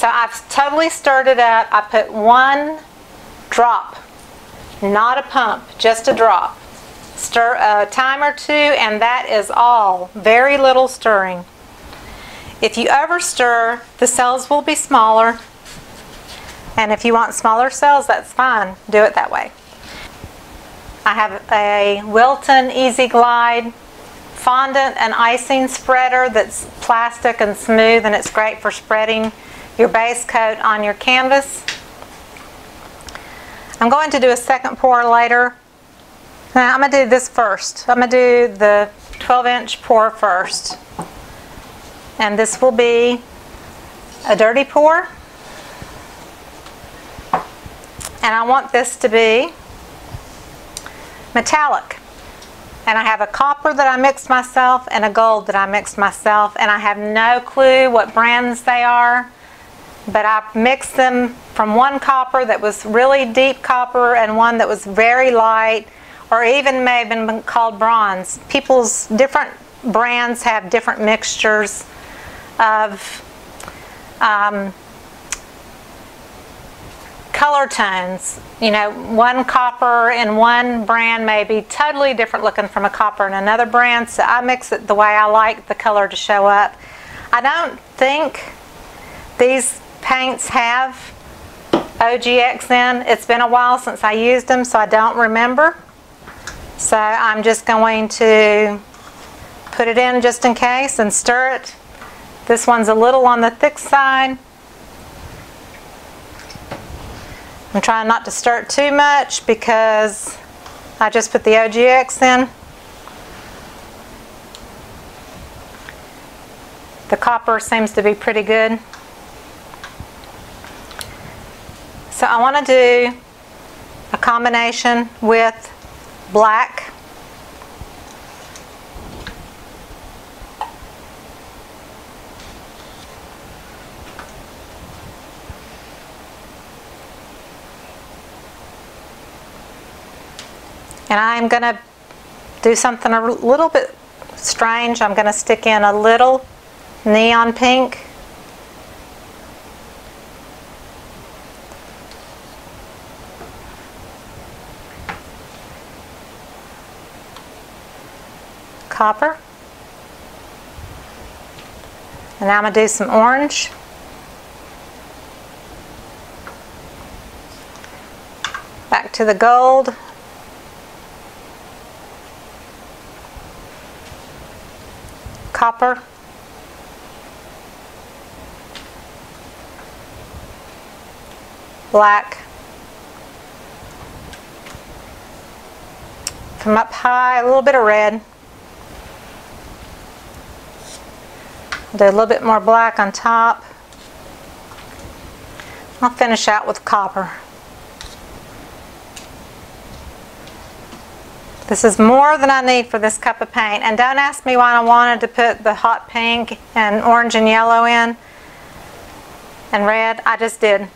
So I've totally stirred it up. I put 1 drop, not a pump, just a drop. Stir a time or 2, and that is all. Very little stirring. If you over stir, the cells will be smaller. And if you want smaller cells, that's fine. Do it that way. I have a Wilton Easy Glide fondant and icing spreader that's plastic and smooth, and it's great for spreading your base coat on your canvas. I'm going to do a second pour later. Now I'm going to do this first. I'm going to do the 12-inch pour first. And this will be a dirty pour. And I want this to be metallic. And I have a copper that I mixed myself and a gold that I mixed myself, and I have no clue what brands they are, but I mixed them from one copper that was really deep copper and one that was very light, or even may have been called bronze. People's different brands have different mixtures of color tones. You know, one copper in one brand may be totally different looking from a copper in another brand, so I mix it the way I like the color to show up. I don't think these paints have OGX in. It's been a while since I used them, so I don't remember. So I'm just going to put it in just in case and stir it. This one's a little on the thick side. I'm trying not to stir it too much because I just put the OGX in. The copper seems to be pretty good. So I want to do a combination with black. And I'm going to do something a little bit strange. I'm going to stick in a little neon pink. Copper. And now I'm going to do some orange. Back to the gold. Copper. Black. From up high, a little bit of red. Do a little bit more black on top. I'll finish out with copper. This is more than I need for this cup of paint. And don't ask me why I wanted to put the hot pink and orange and yellow in and red. I just did.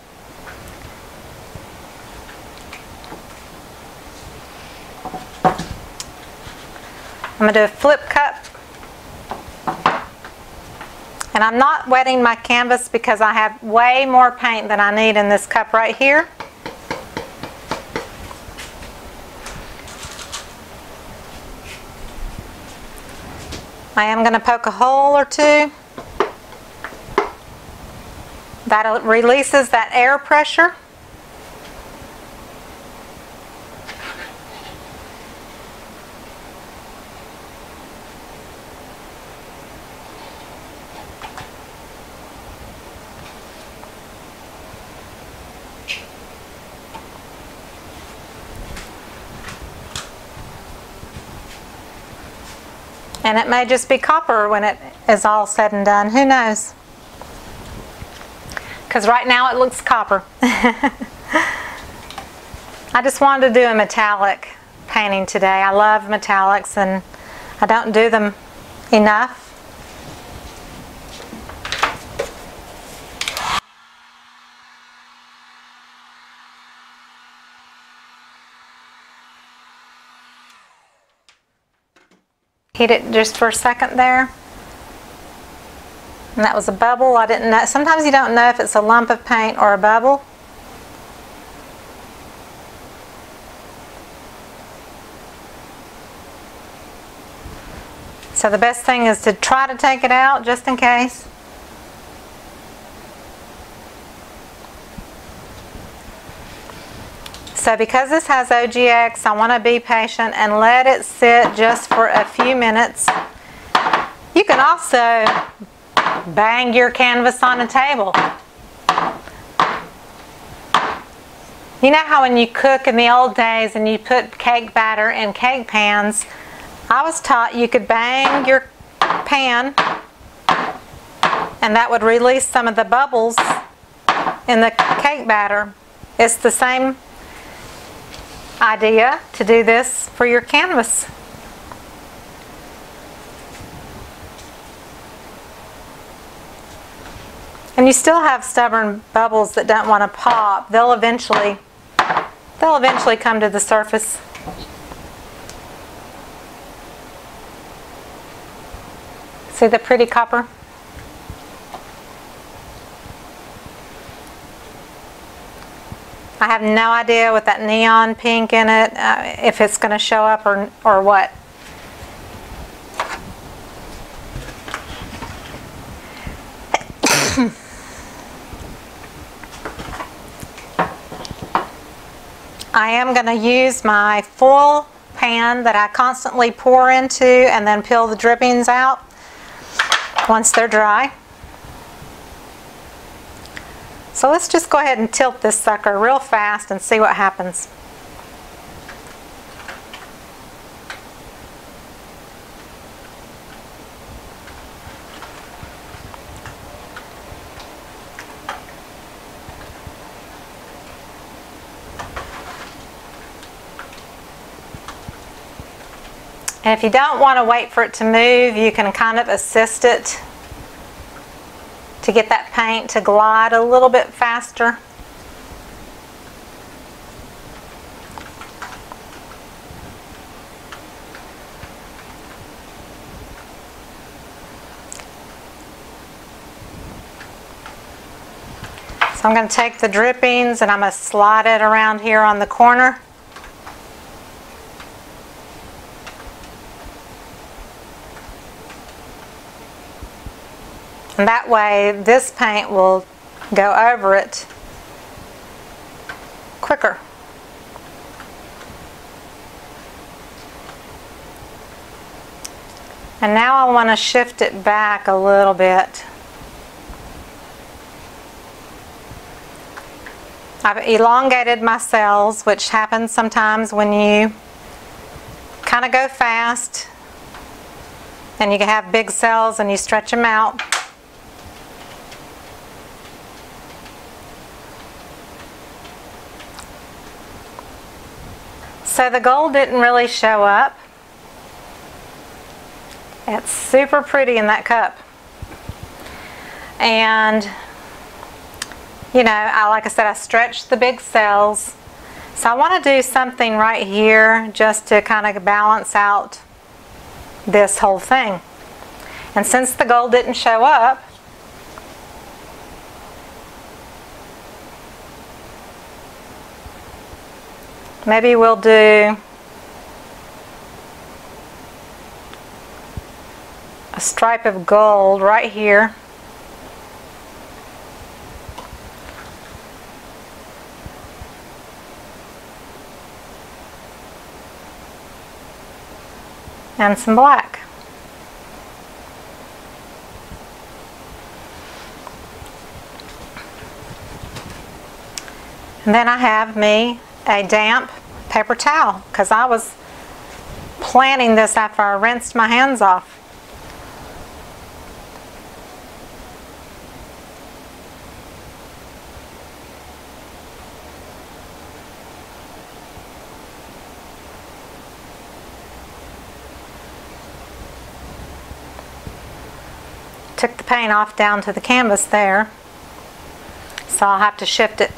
I'm going to do a flip cup. And I'm not wetting my canvas because I have way more paint than I need in this cup right here. I am going to poke a hole or two. That releases that air pressure. And it may just be copper when it is all said and done. Who knows? Because right now it looks copper. I just wanted to do a metallic painting today. I love metallics and I don't do them enough. Heat it just for a second there. And that was a bubble. I didn't know. Sometimes you don't know if it's a lump of paint or a bubble. So the best thing is to try to take it out just in case. So because this has OGX, I want to be patient and let it sit just for a few minutes. You can also bang your canvas on a table. You know how when you cook in the old days and you put cake batter in cake pans, I was taught you could bang your pan and that would release some of the bubbles in the cake batter. It's the same idea to do this for your canvas. And you still have stubborn bubbles that don't want to pop. They'll eventually come to the surface. See the pretty copper? I have no idea with that neon pink in it, if it's going to show up or what. I am going to use my foil pan that I constantly pour into and then peel the drippings out once they're dry. So let's just go ahead and tilt this sucker real fast and see what happens. And if you don't want to wait for it to move, you can kind of assist it to get that paint to glide a little bit faster. So I'm going to take the drippings and I'm going to slide it around here on the corner. And that way this paint will go over it quicker. And now I want to shift it back a little bit. I've elongated my cells, which happens sometimes when you kind of go fast and you can have big cells and you stretch them out. So the gold didn't really show up. It's super pretty in that cup. And you know, like I said, I stretched the big cells. So I want to do something right here just to kind of balance out this whole thing. And since the gold didn't show up, maybe we'll do a stripe of gold right here. And some black. And then I have me a damp paper towel because I was planning this after I rinsed my hands off. Took the paint off down to the canvas there, so I'll have to shift it.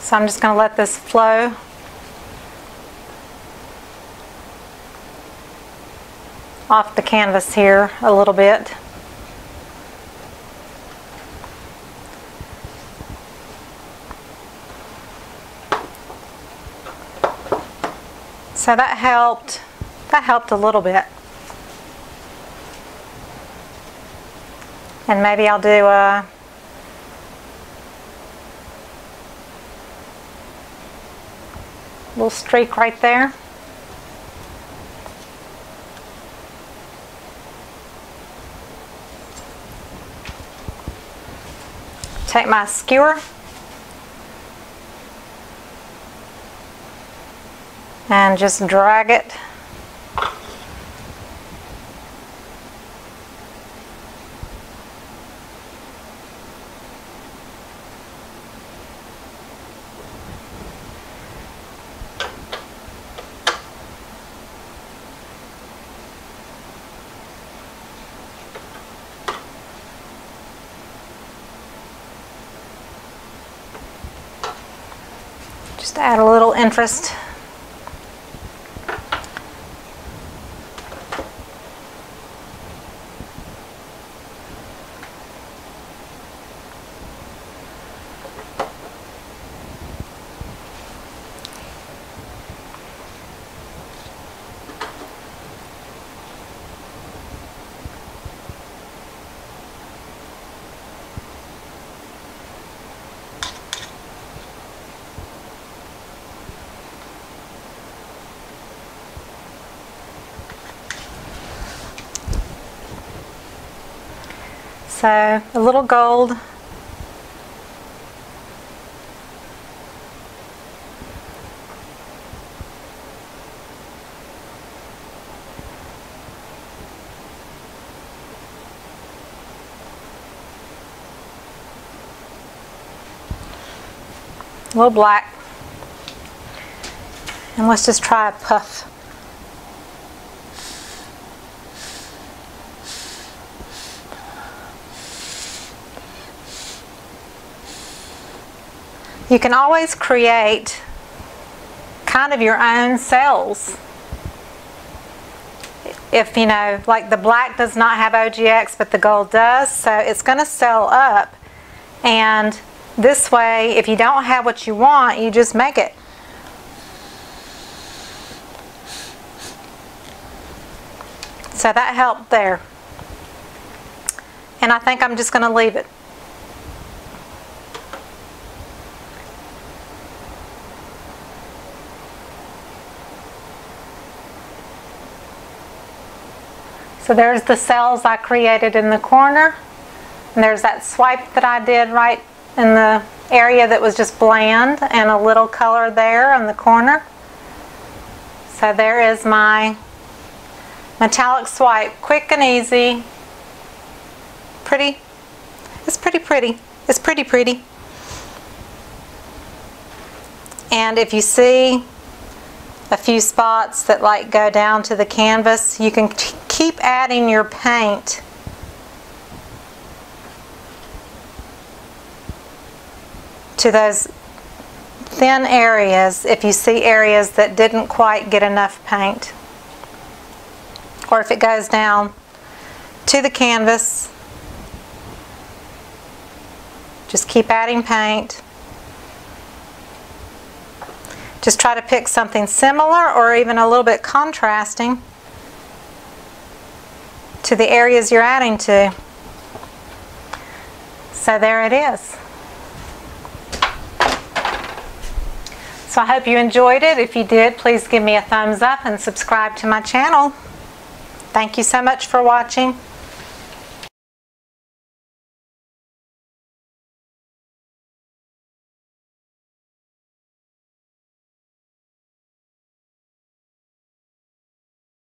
So I'm just going to let this flow off the canvas here a little bit. So that helped a little bit. And maybe I'll do a little streak right there. Take my skewer and just drag it . Just to add a little interest. So a little gold. A little black. And let's just try a puff. You can always create kind of your own cells. If you know, like the black does not have OGX, but the gold does, so it's going to cell up. And this way, if you don't have what you want, you just make it. So that helped there. And I think I'm just going to leave it. So there's the cells I created in the corner, and there's that swipe that I did right in the area that was just bland, and a little color there on the corner. So there is my metallic swipe, quick and easy, pretty. It's pretty pretty. It's pretty pretty. And if you see a few spots that like go down to the canvas, you can keep adding your paint to those thin areas if you see areas that didn't quite get enough paint, or if it goes down to the canvas, just keep adding paint. Just try to pick something similar or even a little bit contrasting to the areas you're adding to. So there it is. So I hope you enjoyed it. If you did, please give me a thumbs up and subscribe to my channel. Thank you so much for watching.